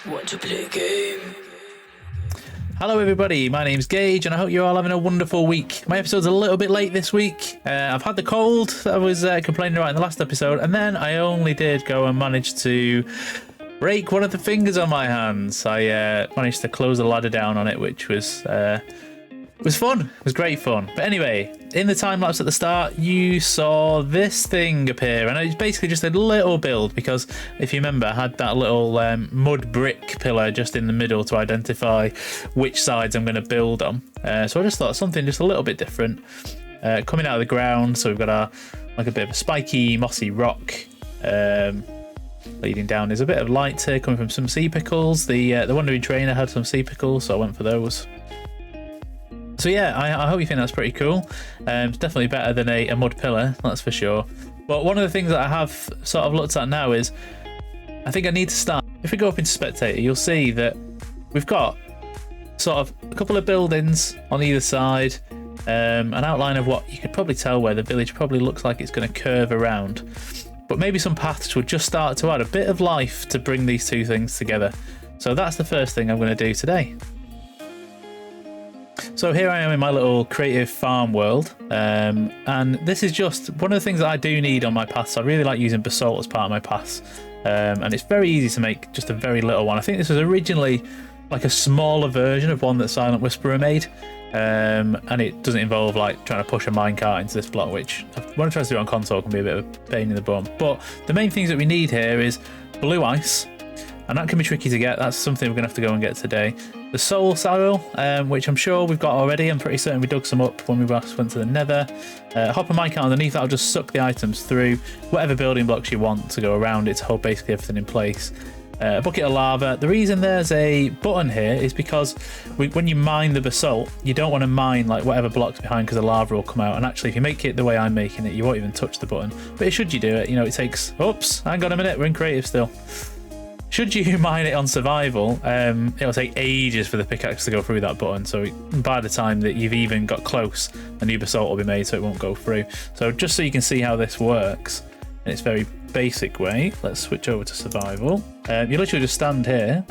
Want to play a game? Hello everybody, my name's Gage and I hope you're all having a wonderful week. My episode's a little bit late this week. I've had the cold that I was complaining about in the last episode, and then I only did go and manage to break one of the fingers on my hands. I managed to close the ladder down on it, which was fun. It was great fun. But anyway, in the time lapse at the start, you saw this thing appear, and it's basically just a little build because if you remember, I had that little mud brick pillar just in the middle to identify which sides I'm going to build on. So I just thought something just a little bit different coming out of the ground. So we've got our like a bit of a spiky, mossy rock. Leading down is a bit of light here coming from some sea pickles. The Wandering Trainer had some sea pickles, so I went for those. So yeah, I hope you think that's pretty cool. It's definitely better than a mud pillar, that's for sure. But one of the things that I have sort of looked at now is I think I need to start. If we go up into Spectator, you'll see that we've got sort of a couple of buildings on either side, an outline of what you could probably tell where the village probably looks like it's going to curve around. But maybe some paths would just start to add a bit of life to bring these two things together. So that's the first thing I'm going to do today. So here I am in my little creative farm world, and this is just one of the things that I do need on my paths. I really like using Basalt as part of my paths, and it's very easy to make just a very little one. I think this was originally like a smaller version of one that Silentwisper made, and it doesn't involve like trying to push a minecart into this block, which when I try to do it on console can be a bit of a pain in the bum. But the main things that we need here is blue ice, and that can be tricky to get. That's something we're going to have to go and get today. The soul soil, which I'm sure we've got already. I'm pretty certain we dug some up when we last went to the Nether. Hop a minecart underneath, that'll just suck the items through whatever building blocks you want to go around it to hold basically everything in place. A bucket of lava. The reason there's a button here is because when you mine the basalt, you don't want to mine like whatever blocks behind because the lava will come out. And actually, if you make it the way I'm making it, you won't even touch the button. But should you do it, you know, it takes... Oops, hang on a minute, we're in creative still. Should you mine it on survival, it'll take ages for the pickaxe to go through that button. So by the time that you've even got close, a new basalt will be made so it won't go through. So just so you can see how this works in its very basic way, let's switch over to survival. You literally just stand here,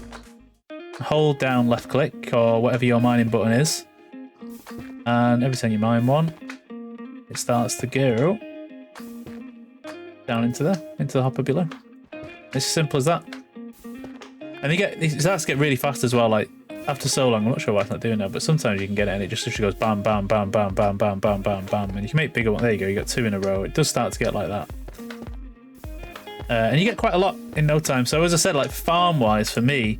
hold down left click or whatever your mining button is, and every time you mine one, it starts to go down into the hopper below. It's as simple as that. And it starts to get really fast as well, like after so long. I'm not sure why it's not doing that, but sometimes you can get it and it just literally goes bam, bam, bam, bam, bam, bam, bam, bam, bam, and you can make bigger ones. There you go, you got two in a row. It does start to get like that. And you get quite a lot in no time. So as I said, like farm-wise for me,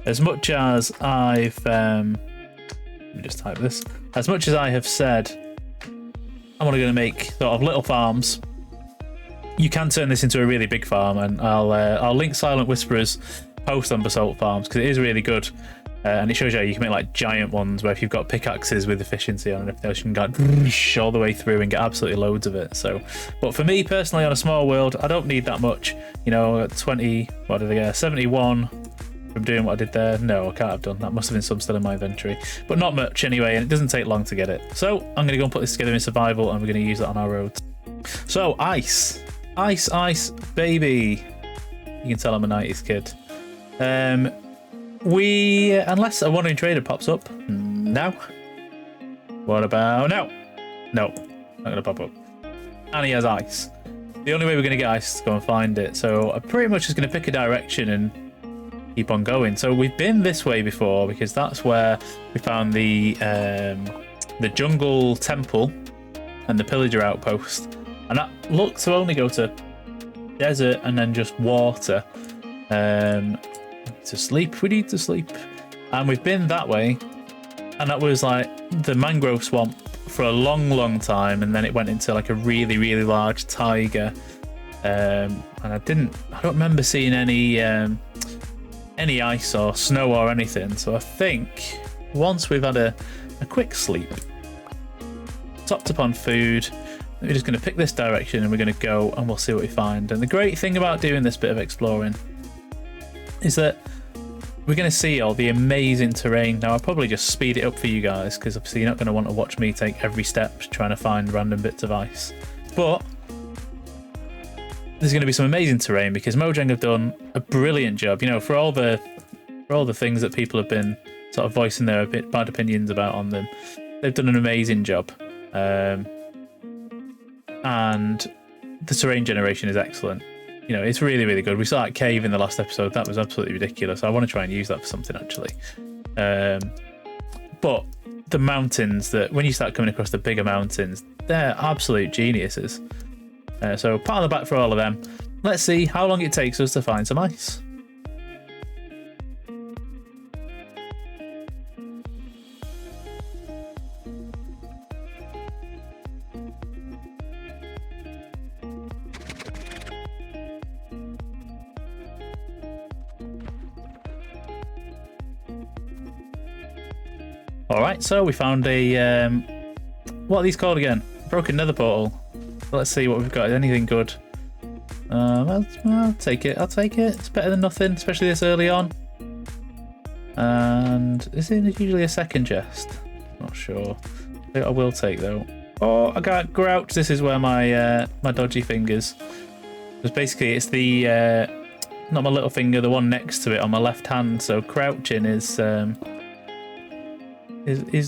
as much as I've... let me just type this. As much as I have said, I'm only going to make sort of little farms, you can turn this into a really big farm, and I'll link Silentwisper's post on Basalt Farms because it is really good, and it shows you how you can make like giant ones where if you've got pickaxes with efficiency on and everything else, you can go all the way through and get absolutely loads of it. So, but for me personally, on a small world, I don't need that much. You know, 20, what did I get? 71 from doing what I did there. No, I can't have done that. Must have been some still in my inventory, but not much anyway, and it doesn't take long to get it. So I'm going to go and put this together in survival, and we're going to use that on our roads. So ice, baby. You can tell I'm a 90s kid. Unless a Wandering Trader pops up. No. What about no? No, not gonna pop up. And he has ice. The only way we're gonna get ice is to go and find it. So I'm pretty much just gonna pick a direction and keep on going. So we've been this way before because that's where we found the jungle temple and the pillager outpost, and that looks to only go to desert and then just water. To sleep, we need to sleep, and we've been that way, and that was like the mangrove swamp for a long time, and then it went into like a really large taiga, and I don't remember seeing any ice or snow or anything. So I think once we've had a quick sleep, topped up on food, we're just going to pick this direction and we're going to go and we'll see what we find. And the great thing about doing this bit of exploring is that we're going to see all the amazing terrain. Now, I'll probably just speed it up for you guys because obviously you're not going to want to watch me take every step trying to find random bits of ice. But there's going to be some amazing terrain because Mojang have done a brilliant job. You know, for all the for all the things that people have been sort of voicing their bad opinions about on them. They've done an amazing job. And the terrain generation is excellent. You know, it's really, really good. We saw that cave in the last episode. That was absolutely ridiculous. I want to try and use that for something, actually. But the mountains, that when you start coming across the bigger mountains, they're absolute geniuses. So pat on the back for all of them. Let's see how long it takes us to find some ice. Alright, so we found a, what are these called again? Broken nether portal. Let's see what we've got. Anything good? I'll take it. I'll take it. It's better than nothing, especially this early on. And is it usually a second chest? Not sure. I think I will take though. Oh, I got grouch. This is where my my dodgy fingers. Because basically it's the not my little finger, the one next to it on my left hand. So crouching is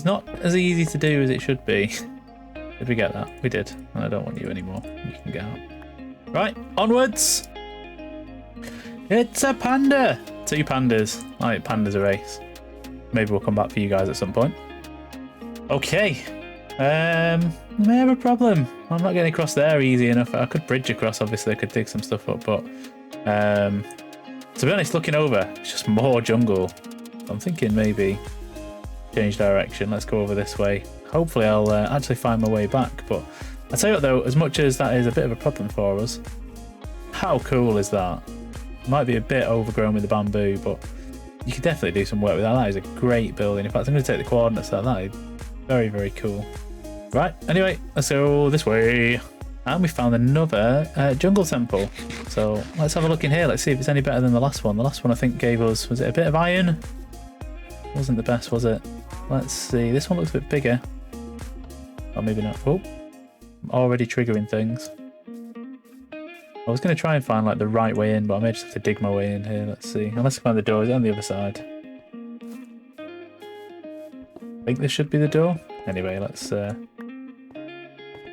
not as easy to do as it should be. Did we get that? We did. I don't want you anymore. You can get out. Right, onwards. It's a panda. 2 pandas. I think pandas are ace. Maybe we'll come back for you guys at some point. Okay. I may have a problem. I'm not getting across there easy enough. I could bridge across, obviously. I could dig some stuff up, but to be honest, looking over, it's just more jungle. I'm thinking maybe change direction. Let's go over this way. Hopefully I'll actually find my way back. But I tell you what though, as much as that is a bit of a problem for us, how cool is that? Might be a bit overgrown with the bamboo, but you could definitely do some work with that. That is a great building. In fact, I'm going to take the coordinates of that. That is very, very cool. Right, anyway, let's go this way. And we found another jungle temple. So let's have a look in here. Let's see if it's any better than the last one. The last one I think gave us, was it a bit of iron? Wasn't the best, was it? Let's see. This one looks a bit bigger. Or maybe not. Oh, I'm already triggering things. I was going to try and find like the right way in, but I may just have to dig my way in here. Let's see. Unless I find the door. Is it on the other side? I think this should be the door. Anyway, let's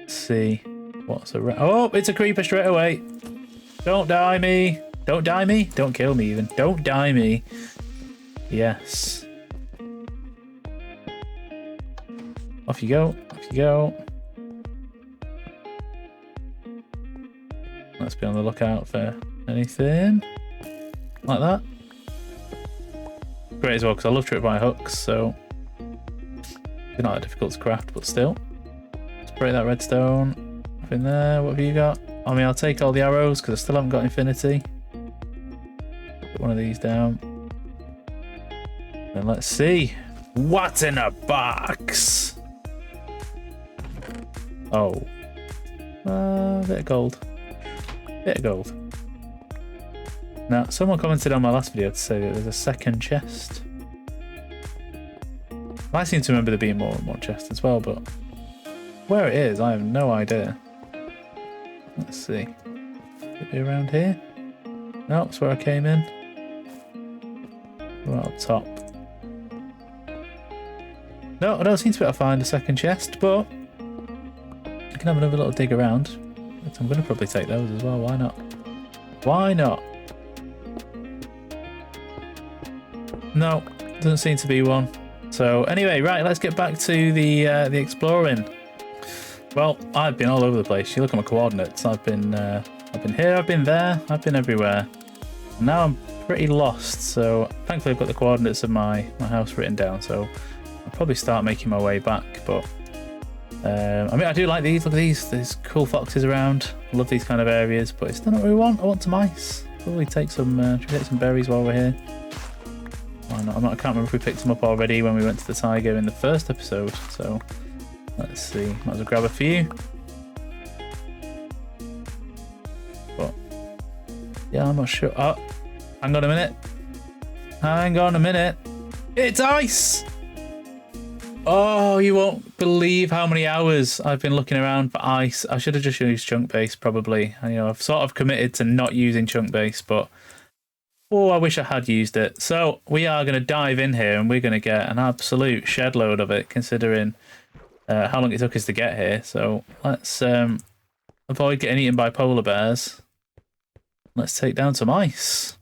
see. What's around? Oh, it's a creeper straight away. Don't die me. Don't die me. Don't kill me even. Don't die me. Yes. Off you go. Off you go. Let's be on the lookout for anything like that. Great as well, because I love trip by hooks, so it's not that difficult to craft, but still. Let's break that redstone. Up in there. What have you got? I mean, I'll take all the arrows because I still haven't got infinity. Put one of these down. And let's see. What's in a box? Oh. A bit of gold. Bit of gold. Now, someone commented on my last video to say that there's a second chest. I seem to remember there being more than one chest as well, but where it is, I have no idea. Let's see. Could it be around here? No, that's where I came in. Right up top. No, I don't seem to be able to find a second chest, but I can have another little dig around. I'm going to probably take those as well. Why not? Why not? No, doesn't seem to be one. So anyway, right, let's get back to the exploring. Well, I've been all over the place. You look at my coordinates. I've been here, I've been there, I've been everywhere. And now I'm pretty lost. So thankfully I've got the coordinates of my house written down. So I'll probably start making my way back. But I mean, I do like these. Look at these. There's cool foxes around. I love these kind of areas, but it's not what we want. I want some ice. Probably take some. Should we take some berries while we're here? Why not? I can't remember if we picked them up already when we went to the tiger in the first episode. So let's see. Might as well grab a few. But yeah, I'm not sure. Oh, hang on a minute. Hang on a minute. It's ice. Oh, you won't believe how many hours I've been looking around for ice. I should have just used chunk base probably. And, you know, I've sort of committed to not using chunk base, but Oh, I wish I had used it. So we are going to dive in here and we're going to get an absolute shed load of it, considering how long it took us to get here. So let's avoid getting eaten by polar bears. Let's take down some ice.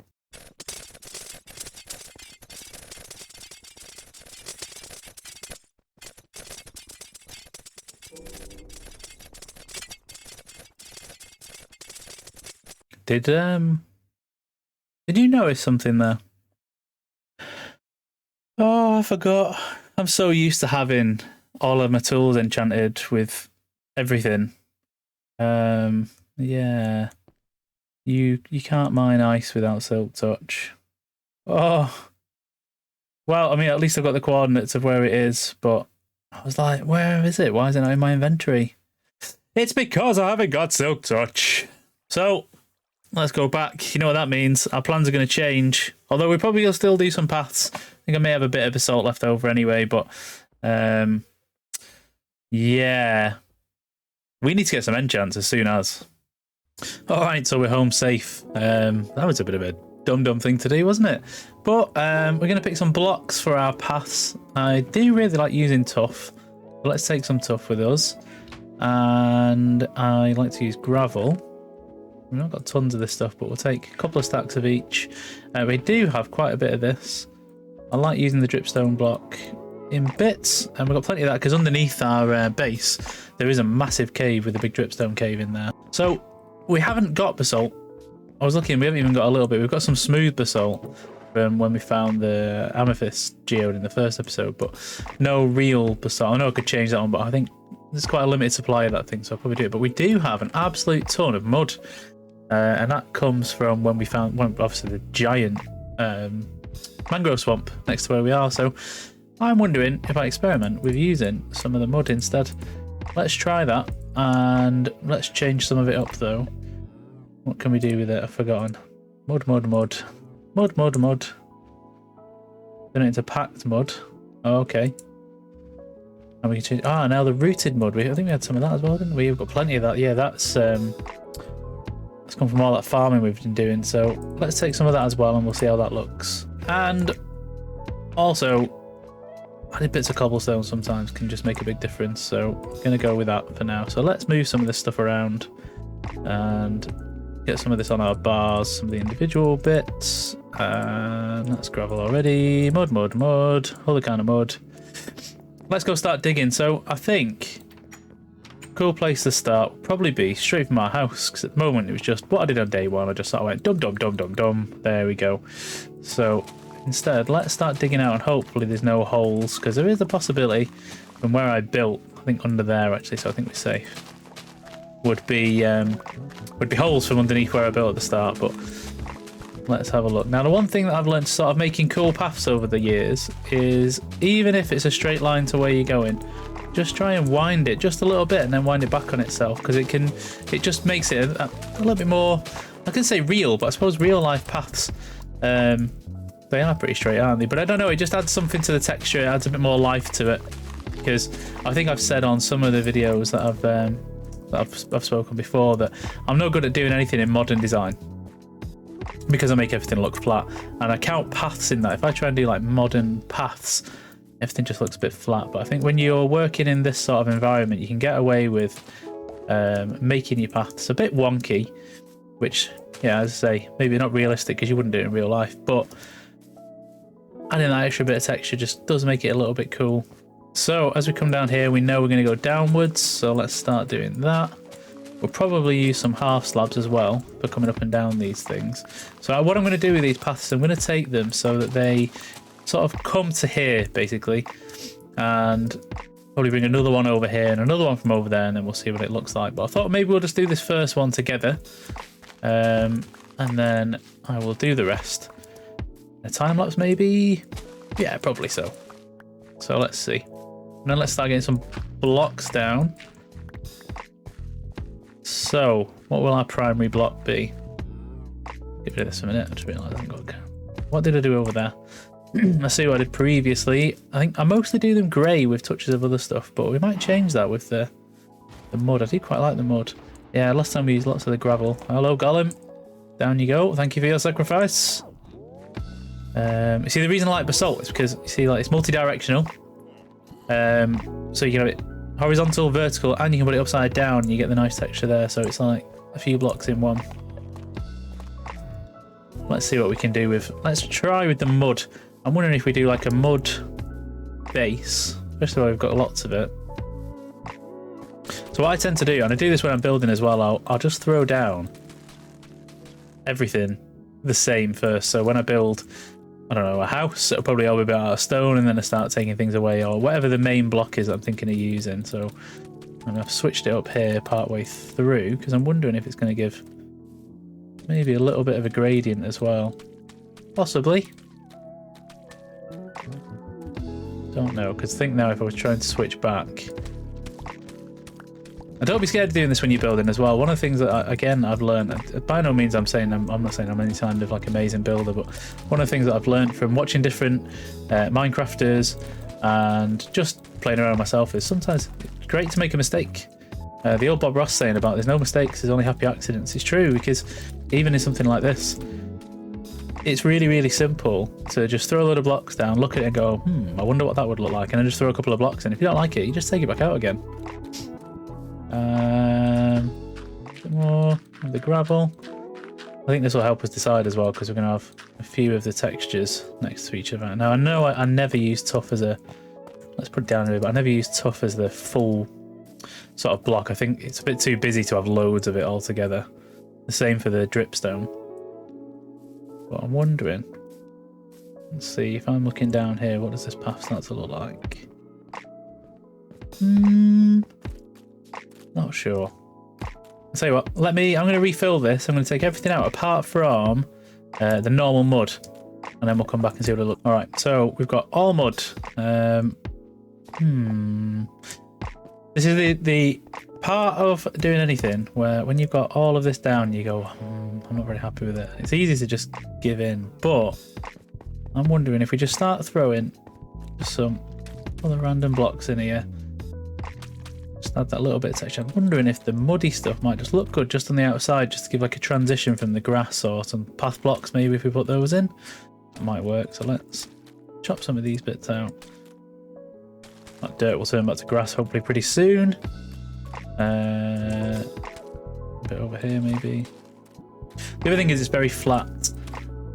Did you notice something there? Oh, I forgot. I'm so used to having all of my tools enchanted with everything. Yeah. You can't mine ice without Silk Touch. Oh. Well, I mean, at least I've got the coordinates of where it is, but I was like, where is it? Why is it not in my inventory? It's because I haven't got Silk Touch. So let's go back. You know what that means. Our plans are going to change. Although we probably will still do some paths. I think I may have a bit of basalt left over anyway, but yeah. We need to get some enchants as soon as. Alright, so we're home safe. That was a bit of a dumb thing to do, wasn't it? But we're going to pick some blocks for our paths. I do really like using tuff. But let's take some tuff with us. And I like to use gravel. We've not got tons of this stuff, but we'll take a couple of stacks of each. We do have quite a bit of this. I like using the dripstone block in bits, and we've got plenty of that because underneath our base there is a massive cave with a big dripstone cave in there. So we haven't got basalt. I was looking, we haven't even got a little bit. We've got some smooth basalt from when we found the amethyst geode in the first episode, but no real basalt. I know I could change that one, but I think there's quite a limited supply of that thing, so I'll probably do it. But we do have an absolute ton of mud. And that comes from when we found, obviously, the giant mangrove swamp next to where we are. So I'm wondering if I experiment with using some of the mud instead. Let's try that, and let's change some of it up though. What can we do with it? I've forgotten. Mud. Turn it into packed mud. Oh, okay. And we can change. Ah, now the rooted mud. I think we had some of that as well, didn't we? We've got plenty of that. Yeah, that's it's come from all that farming we've been doing, so let's take some of that as well and we'll see how that looks. And also, adding bits of cobblestone sometimes can just make a big difference, so I'm going to go with that for now. So let's move some of this stuff around and get some of this on our bars, some of the individual bits. And that's gravel already. Mud, other kind of mud. Let's go start digging. So I think cool place to start would probably be straight from our house, because at the moment it was just what I did on day one. I just sort of went dum. There we go. So instead, let's start digging out, and hopefully there's no holes, because there is a possibility from where I built, I think under there actually, so I think we're safe, would be holes from underneath where I built at the start. But let's have a look. Now, the one thing that I've learned sort of making cool paths over the years is, even if it's a straight line to where you're going, just try and wind it just a little bit and then wind it back on itself, because it just makes it a little bit more, I can say real, but I suppose real life paths, they are pretty straight, aren't they? But I don't know, it just adds something to the texture, it adds a bit more life to it, because I think I've said on some of the videos that I've spoken before that I'm no good at doing anything in modern design, because I make everything look flat, and I count paths in that. If I try and do like modern paths, everything just looks a bit flat. But I think when you're working in this sort of environment, you can get away with making your paths a bit wonky, which, yeah, as I say, maybe not realistic because you wouldn't do it in real life, but adding that extra bit of texture just does make it a little bit cool. So as we come down here, we know we're going to go downwards, so let's start doing that. We'll probably use some half slabs as well for coming up and down these things. So what I'm going to do with these paths, I'm going to take them so that they sort of come to here basically, and probably bring another one over here and another one from over there, and then we'll see what it looks like. But I thought maybe we'll just do this first one together, and then I will do the rest. A time lapse maybe? Yeah, probably so. So let's see. And then let's start getting some blocks down. So what will our primary block be? Get rid of this a minute. I just realised I haven't got. What did I do over there? Let's see what I did previously. I think I mostly do them grey with touches of other stuff, but we might change that with the mud. I do quite like the mud. Yeah, last time we used lots of the gravel. Hello, Golem. Down you go. Thank you for your sacrifice. You see, the reason I like Basalt is because you see, like, it's multi-directional. So you can have it horizontal, vertical, and you can put it upside down and you get the nice texture there. So it's like a few blocks in one. Let's see what we can do with, let's try with the mud. I'm wondering if we do like a mud base, especially where we've got lots of it. So what I tend to do, and I do this when I'm building as well, I'll just throw down everything the same first. So when I build, I don't know, a house, it'll probably all be out of stone, and then I start taking things away, or whatever the main block is that I'm thinking of using. So I've switched it up here partway through, because I'm wondering if it's going to give maybe a little bit of a gradient as well. Possibly. Don't know, because think now if I was trying to switch back. And don't be scared of doing this when you're building as well. One of the things that, I've learned, by no means I'm not saying I'm any kind of like amazing builder, but one of the things that I've learned from watching different Minecrafters and just playing around myself is sometimes it's great to make a mistake. The old Bob Ross saying about there's no mistakes, there's only happy accidents is true, because even in something like this, it's really, really simple to just throw a load of blocks down, look at it and go, I wonder what that would look like, and then just throw a couple of blocks in. If you don't like it, you just take it back out again. A bit more of the gravel. I think this will help us decide as well, because we're going to have a few of the textures next to each other. Now I know I never use tough as a, let's put it down a bit, but I never use tough as the full sort of block. I think it's a bit too busy to have loads of it all together. The same for the dripstone. But I'm wondering, let's see, if I'm looking down here, what does this path start to look like? Not sure. I'll tell you what, I'm going to refill this. I'm going to take everything out apart from the normal mud, and then we'll come back and see what it looks like. Alright, so we've got all mud. This is the part of doing anything where when you've got all of this down, you go, I'm not very happy with it. It's easy to just give in, but I'm wondering if we just start throwing some other random blocks in here. Just add that little bit of texture. I'm wondering if the muddy stuff might just look good just on the outside, just to give like a transition from the grass, or some path blocks maybe if we put those in. It might work, so let's chop some of these bits out. That dirt will turn back to grass hopefully pretty soon. A bit over here maybe. The other thing is it's very flat,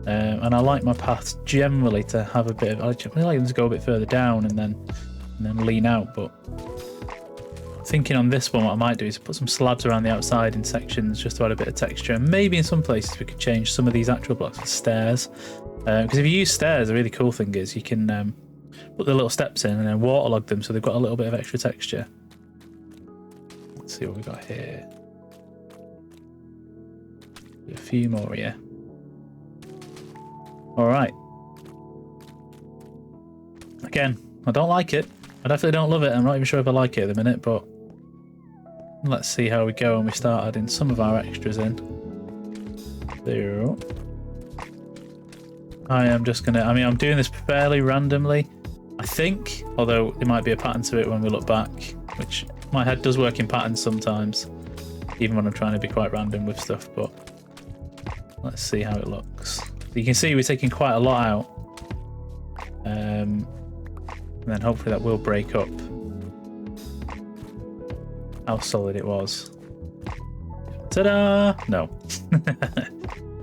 and I like my paths generally to have a bit of, I like them to go a bit further down and then lean out, but thinking on this one what I might do is put some slabs around the outside in sections just to add a bit of texture, and maybe in some places we could change some of these actual blocks for stairs, because if you use stairs, the really cool thing is you can put the little steps in and then waterlog them so they've got a little bit of extra texture. Let's see what we've got here. A few more here. Alright. Again, I don't like it. I definitely don't love it. I'm not even sure if I like it at the minute, but let's see how we go when we start adding some of our extras in. There. I am just gonna, I'm doing this fairly randomly, I think, although there might be a pattern to it when we look back, which my head does work in patterns sometimes, even when I'm trying to be quite random with stuff, but let's see how it looks. You can see we're taking quite a lot out, and then hopefully that will break up how solid it was. Ta-da! No.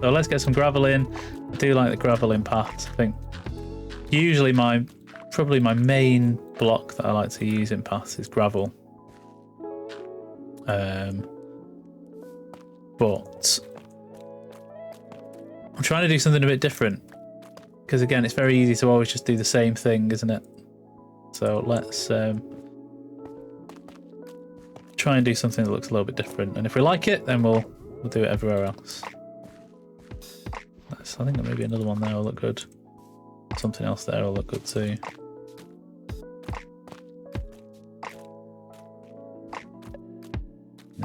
So let's get some gravel in. I do like the gravel in paths. I think usually probably my main block that I like to use in paths is gravel. But I'm trying to do something a bit different, because again, it's very easy to always just do the same thing, isn't it? So let's try and do something that looks a little bit different, and if we like it, then we'll do it everywhere else. I think that maybe another one there will look good. Something else there will look good too.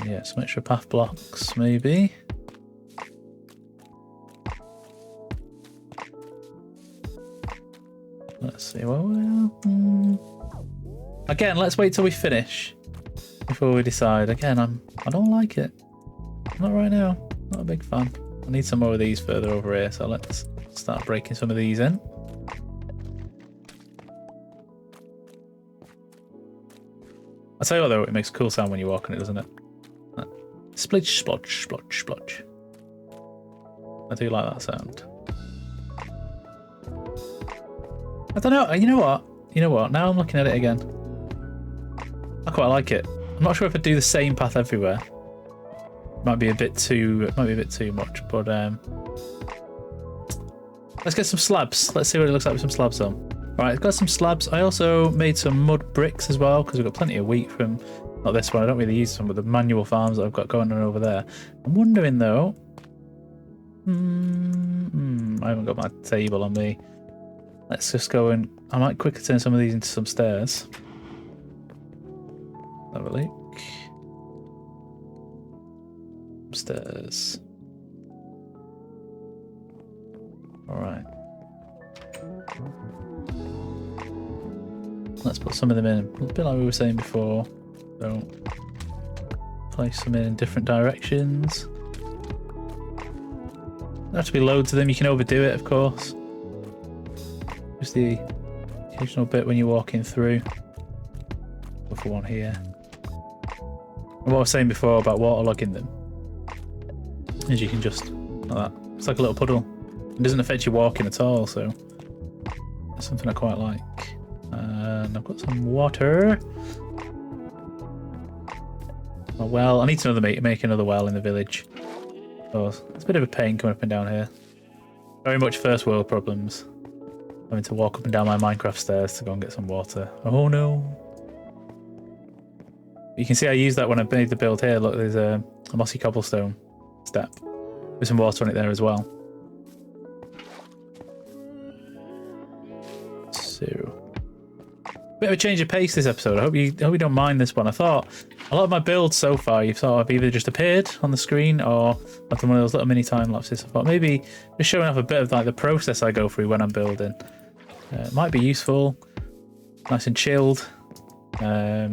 Yeah, some extra path blocks maybe. Let's see. Again, let's wait till we finish before we decide. Again, I don't like it. Not right now. Not a big fan. I need some more of these further over here, so let's start breaking some of these in. I'll tell you what though, it makes a cool sound when you walk on it, doesn't it? Splodge, splodge, splodge, splodge. I do like that sound. I don't know, you know what? You know what, now I'm looking at it again. I quite like it. I'm not sure if I'd do the same path everywhere. Might be a bit too much, but let's get some slabs. Let's see what it looks like with some slabs on. Right, I've got some slabs. I also made some mud bricks as well because we've got plenty of wheat from, not this one, I don't really use some, but the manual farms that I've got going on over there. I'm wondering though, I haven't got my table on me. Let's just go and, I might quickly turn some of these into some stairs. Have a look. Stairs. Alright. Let's put some of them in, a bit like we were saying before. So, place them in different directions. There have to be loads of them, you can overdo it of course. Just the occasional bit when you're walking through. Go for one here. And what I was saying before about waterlogging them is you can just, like that. It's like a little puddle. It doesn't affect your walking at all, so that's something I quite like. And I've got some water. A well. I need to make another well in the village. So it's a bit of a pain coming up and down here. Very much first world problems. Having to walk up and down my Minecraft stairs to go and get some water. Oh no. You can see I used that when I made the build here. Look, there's a mossy cobblestone step with some water on it there as well. So, bit of a change of pace this episode. I hope you don't mind this one. I thought a lot of my builds so far you've sort of either just appeared on the screen or I've done one of those little mini time lapses. I thought maybe just showing off a bit of like the process I go through when I'm building. It might be useful, nice and chilled. As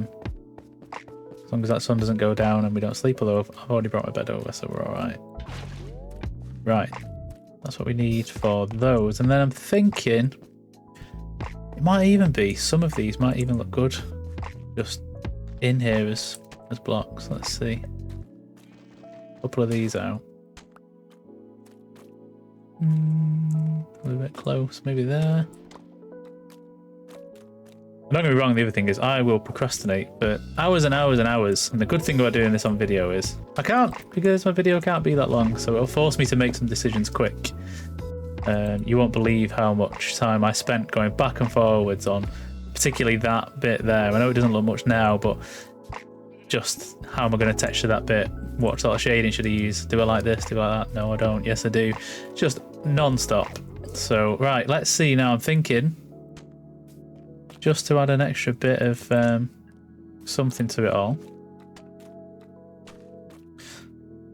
long as that sun doesn't go down and we don't sleep, although I've already brought my bed over, so we're alright. Right, that's what we need for those. And then I'm thinking it might even be, some of these might even look good just in here as blocks. Let's see. A couple of these out. A little bit close, maybe there. Don't get me wrong, the other thing is I will procrastinate for hours and hours and hours. And the good thing about doing this on video is I can't, because my video can't be that long. So it'll force me to make some decisions quick. You won't believe how much time I spent going back and forwards on particularly that bit there. I know it doesn't look much now, but just how am I going to texture that bit? What sort of shading should I use? Do I like this? Do I like that? No, I don't. Yes, I do. Just non-stop. So, right, let's see now. I'm thinking just to add an extra bit of something to it all.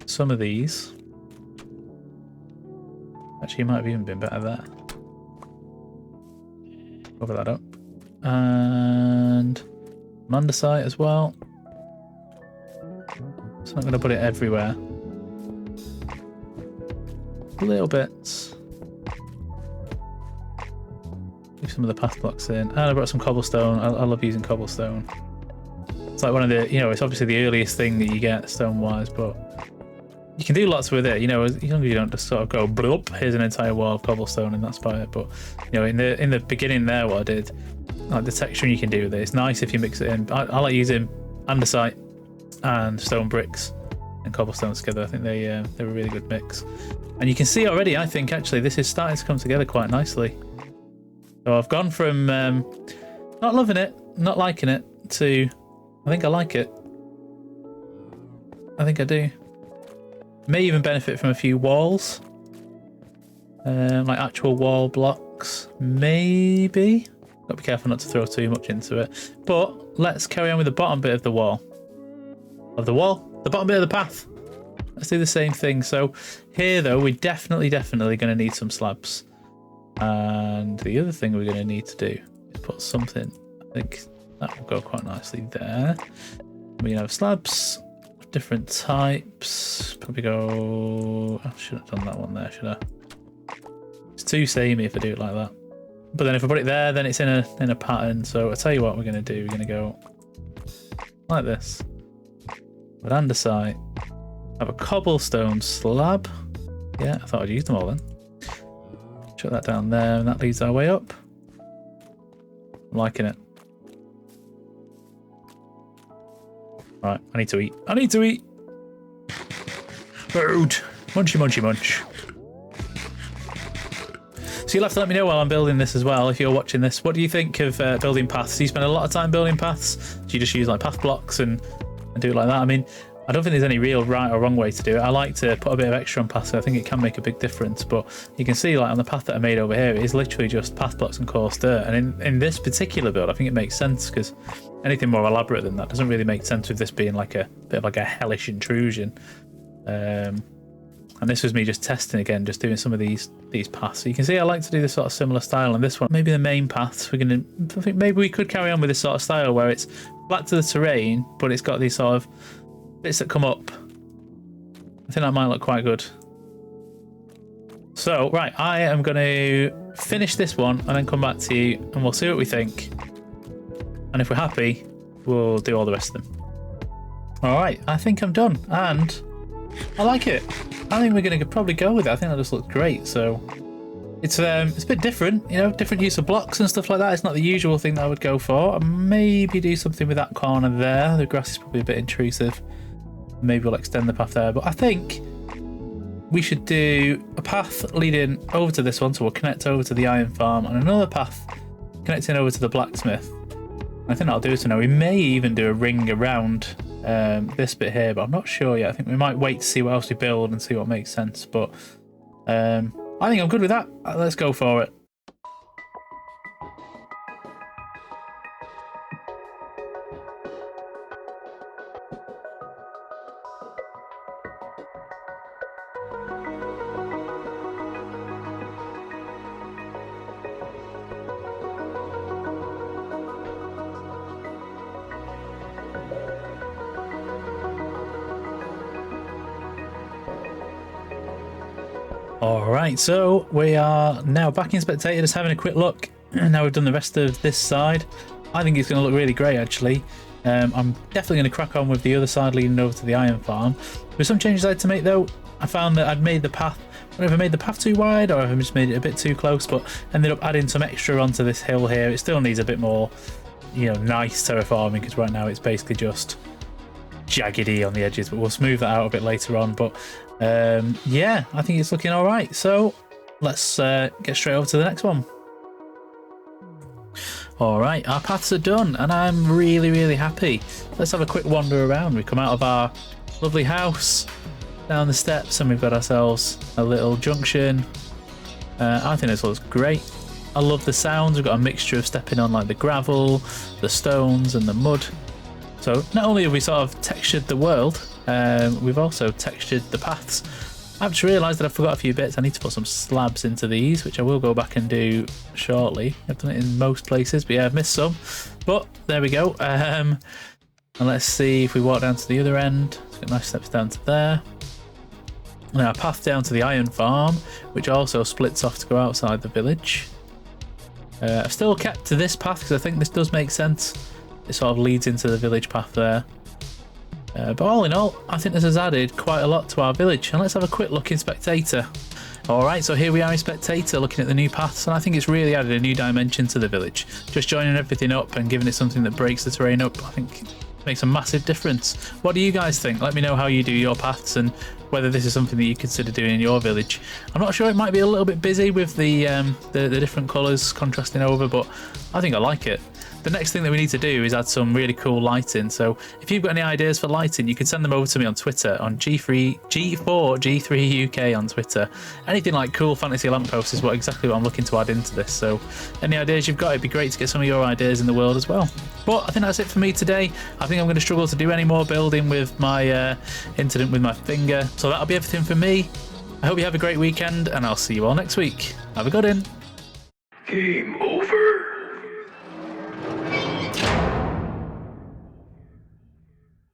Some of these. Actually, might have even been better there. Cover that up. And andesite as well. So I'm not going to put it everywhere. Little bits. Leave some of the path blocks in. And I brought some cobblestone. I love using cobblestone. It's like one of the, it's obviously the earliest thing that you get stone-wise, but you can do lots with it, as long as you don't just sort of go, bloop, here's an entire wall of cobblestone and that's about it. But, in the beginning there, what I did, like the texturing you can do with it, it's nice if you mix it in. I like using andesite and stone bricks and cobblestone together. I think they're a really good mix. And you can see already, I think, actually, this is starting to come together quite nicely. So I've gone from not loving it, not liking it, to I think I like it. I think I do. May even benefit from a few walls. Like actual wall blocks, maybe. Got to be careful not to throw too much into it. But let's carry on with the bottom bit of the wall. The bottom bit of the path. Let's do the same thing. So here though, we're definitely going to need some slabs. And the other thing we're going to need to do is put something, I think that will go quite nicely there. We have slabs, different types. Probably go... I shouldn't have done that one there, should I? It's too samey if I do it like that. But then if I put it there, then it's in a pattern. So I'll tell you what we're going to do. We're going to go like this. With andesite. Have a cobblestone slab. Yeah, I thought I'd use them all then. Shut that down there, and that leads our way up. I'm liking it. Right, I need to eat. I need to eat! Food! Munchy, munchy, munch. So you'll have to let me know while I'm building this as well, if you're watching this. What do you think of building paths? Do you spend a lot of time building paths? Do you just use like path blocks and do it like that? I mean, I don't think there's any real right or wrong way to do it. I like to put a bit of extra on paths, so I think it can make a big difference. But you can see, like on the path that I made over here, it is literally just path blocks and coarse dirt. And in this particular build, I think it makes sense because anything more elaborate than that doesn't really make sense with this being like a bit of like a hellish intrusion. And this was me just testing again, just doing some of these paths. So you can see I like to do this sort of similar style on this one. Maybe the main paths, I think maybe we could carry on with this sort of style where it's flat to the terrain, but it's got these sort of bits that come up. I think that might look quite good. So, right, I am going to finish this one and then come back to you and we'll see what we think. And if we're happy, we'll do all the rest of them. All right, I think I'm done and I like it. I think we're going to probably go with it. I think that just looks great. So it's a bit different, you know, different use of blocks and stuff like that. It's not the usual thing that I would go for. I'd maybe do something with that corner there. The grass is probably a bit intrusive. Maybe we'll extend the path there, but I think we should do a path leading over to this one, so we'll connect over to the iron farm, and another path connecting over to the blacksmith. I think that'll do it for now. We may even do a ring around this bit here, but I'm not sure yet. I think we might wait to see what else we build and see what makes sense, but I think I'm good with that. Let's go for it. Alright, so we are now back in Spectator, just having a quick look. Now we've done the rest of this side. I think it's going to look really great actually. I'm definitely going to crack on with the other side leading over to the iron farm. With some changes I had to make though. I found that I'd made the path, I don't know if I made the path too wide or if I just made it a bit too close, but ended up adding some extra onto this hill here. It still needs a bit more, you know, nice terraforming because right now it's basically just jaggedy on the edges, but we'll smooth that out a bit later on. But yeah, I think it's looking all right. So let's get straight over to the next one. All right, our paths are done and I'm really happy. Let's have a quick wander around. We come out of our lovely house, down the steps, and we've got ourselves a little junction. I think this looks great. I love the sounds. We've got a mixture of stepping on like the gravel, the stones and the mud. So not only have we sort of textured the world, we've also textured the paths. I've just realised that I forgot a few bits. I need to put some slabs into these, which I will go back and do shortly. I've done it in most places, but yeah, I've missed some. But there we go. And let's see if we walk down to the other end. Let's get nice steps down to there. Now a path down to the iron farm, which also splits off to go outside the village. I've still kept to this path because I think this does make sense. It sort of leads into the village path there. But all in all, I think this has added quite a lot to our village. And let's have a quick look in Spectator. Alright, so here we are in Spectator looking at the new paths, and I think it's really added a new dimension to the village. Just joining everything up and giving it something that breaks the terrain up, I think makes a massive difference. What do you guys think? Let me know how you do your paths and whether this is something that you consider doing in your village. I'm not sure, it might be a little bit busy with the different colours contrasting over, but I think I like it. The next thing that we need to do is add some really cool lighting. So if you've got any ideas for lighting, you can send them over to me on Twitter, on G4G3UK on Twitter. Anything like cool fantasy lampposts is exactly what I'm looking to add into this. So any ideas you've got, it'd be great to get some of your ideas in the world as well. But I think that's it for me today. I think I'm going to struggle to do any more building with my incident with my finger. So that'll be everything for me. I hope you have a great weekend and I'll see you all next week. Have a good one. Game over.